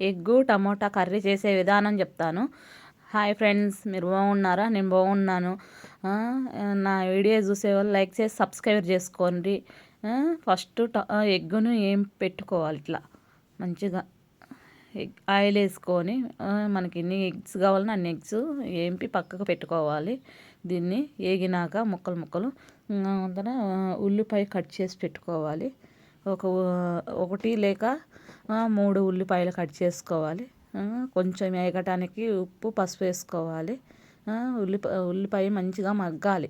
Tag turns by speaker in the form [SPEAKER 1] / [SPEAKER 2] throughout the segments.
[SPEAKER 1] Egg tomato curry చేసే విధానం చెప్తాను. హాయ్ ఫ్రెండ్స్, మీరు బాగున్నారా? నేను బాగున్నాను. నా వీడియో చూసే వాళ్ళు లైక్ చేసి సబ్స్క్రైబ్ చేసుకోండి. ఫస్ట్ ఎగ్గును ఏం పెట్టుకోవాలి, ఇట్లా మంచిగా ఆయిల్ వేసుకొని మనకి ఎన్ని ఎగ్స్ కావాలన్నా అన్ని ఎగ్స్ ఏంపి పక్కకు పెట్టుకోవాలి. దీన్ని ఏగినాక ముక్కలు అంతన ఉల్లిపాయ కట్ చేసి పెట్టుకోవాలి. ఒకటి లేక 3 ఉల్లిపాయలు కట్ చేసుకోవాలి. కొంచెం వేగటానికి ఉప్పు పసుపు వేసుకోవాలి. ఉల్లిపాయ మంచిగా మగ్గాలి.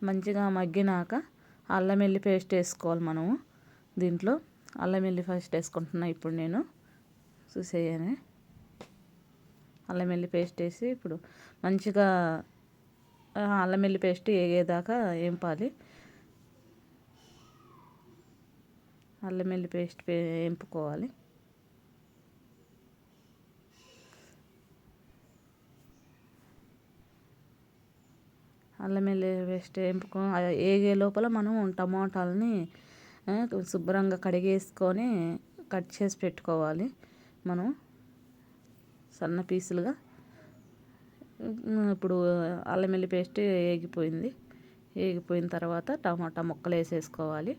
[SPEAKER 1] మంచిగా మగ్గినాక అల్లం వెల్లి పేస్ట్ వేసుకోవాలి. మనము దీంట్లో అల్లం వెల్లి పేస్ట్ వేసుకుంటున్నా. ఇప్పుడు నేను చూసేయని అల్లం వెల్లి పేస్ట్ వేసి ఇప్పుడు మంచిగా అల్లం వెల్లి పేస్ట్ వేగేదాకా వేంపాలి. అల్లం వెల్లి పేస్ట్ వేంపుకోవాలి. అల్లం వెల్లి పేస్ట్ వేగే లోపల మనం టమాటాలని శుభ్రంగా కడిగేసుకొని కట్ చేసి పెట్టుకోవాలి. మనం సన్న పీసులుగా. ఇప్పుడు అల్లం వెల్లి పేస్ట్ వేగిపోయిన తర్వాత టమాటా ముక్కలు వేసేసుకోవాలి.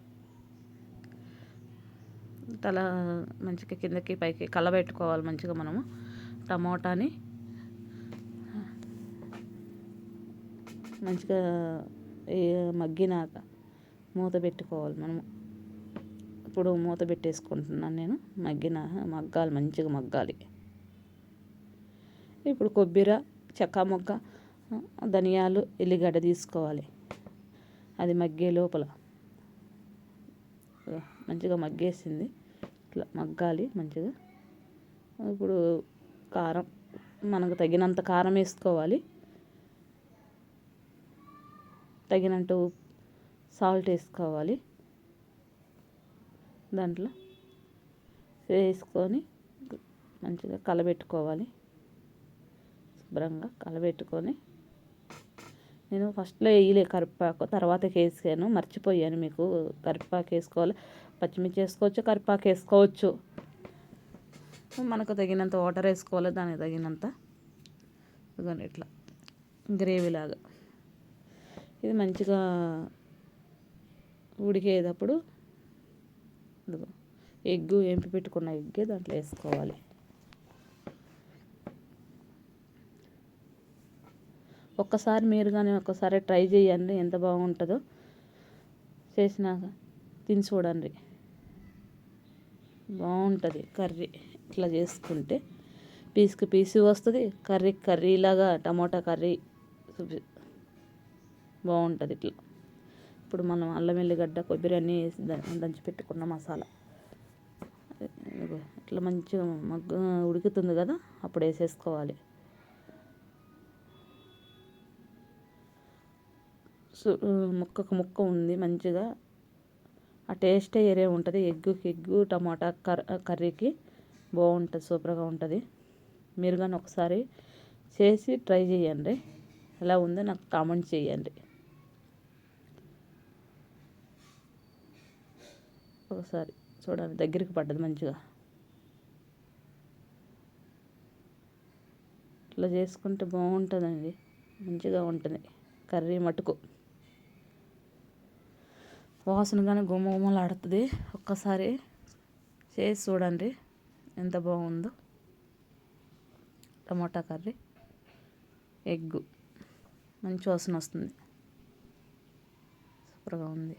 [SPEAKER 1] మంచిగా కిందకి పైకి కలబెట్టుకోవాలి. మంచిగా మనము టమోటాని మంచిగా మగ్గినాక మూత పెట్టుకోవాలి. మనము ఇప్పుడు మూత పెట్టేసుకుంటున్నాను నేను. మగ్గాలి, మంచిగా మగ్గాలి. ఇప్పుడు కొబ్బరి, చెక్క మొగ్గ, ధనియాలు, ఎల్లిగడ్డ తీసుకోవాలి. అది మగ్గే లోపల మంచిగా మగ్గేసింది. ఇట్లా మగ్గాలి మంచిగా. ఇప్పుడు కారం, మనకు తగినంత కారం వేసుకోవాలి. తగినంత సాల్ట్ వేసుకోవాలి. దాంట్లో వేసుకొని మంచిగా కలబెట్టుకోవాలి. శుభ్రంగా కలబెట్టుకొని నేను ఫస్ట్లో వేయలే కరివేపాకు, తర్వాత వేసాను. మర్చిపోయాను. మీకు కరివేపాకు వేసుకోవాలి, పచ్చిమిర్చి వేసుకోవచ్చు, కరివేపాకు వేసుకోవచ్చు. మనకు తగినంత వాటర్ వేసుకోవాలి. దానికి తగినంత ఇట్లా గ్రేవీలాగా. ఇది మంచిగా ఉడికేటప్పుడు ఎగ్గు ఎంపి పెట్టుకున్న ఎగ్గే దాంట్లో వేసుకోవాలి. ఒక్కసారి మీరు కానీ ఒక్కసారి ట్రై చేయండి, ఎంత బాగుంటుందో. చేసినాక తిని చూడండి, బాగుంటుంది కర్రీ. ఇట్లా చేసుకుంటే పీసుకి పీసు వస్తుంది. కర్రీలాగా టమోటా కర్రీ బాగుంటుంది ఇట్లా. ఇప్పుడు మనం అల్లం వెల్లిగడ్డ కొబ్బరి అన్నీ వేసి దంచి పెట్టుకున్న మసాలా ఇట్లా మంచిగా ఉడుకుతుంది కదా, అప్పుడు వేసేసుకోవాలి. ముక్కకు ముక్క ఉంది మంచిగా. ఆ టేస్టే వేరే ఉంటుంది. ఎగ్గు టమాటా కర్రీకి బాగుంటుంది, సూపర్గా ఉంటుంది. మీరు కానీ ఒకసారి చేసి ట్రై చేయండి. ఎలా ఉందో నాకు కామెంట్ చేయండి. ఒకసారి చూడండి, దగ్గరికి పడ్డది మంచిగా. ఇట్లా చేసుకుంటే బాగుంటుందండి, మంచిగా ఉంటుంది కర్రీ మటుకు. వాసన కానీ గుమగుమలాడుతుంది. ఒక్కసారి చేసి చూడండి ఎంత బాగుందో. టమాటా కర్రీ, ఎగ్గు మంచి వాసన వస్తుంది, సూపర్గా ఉంది.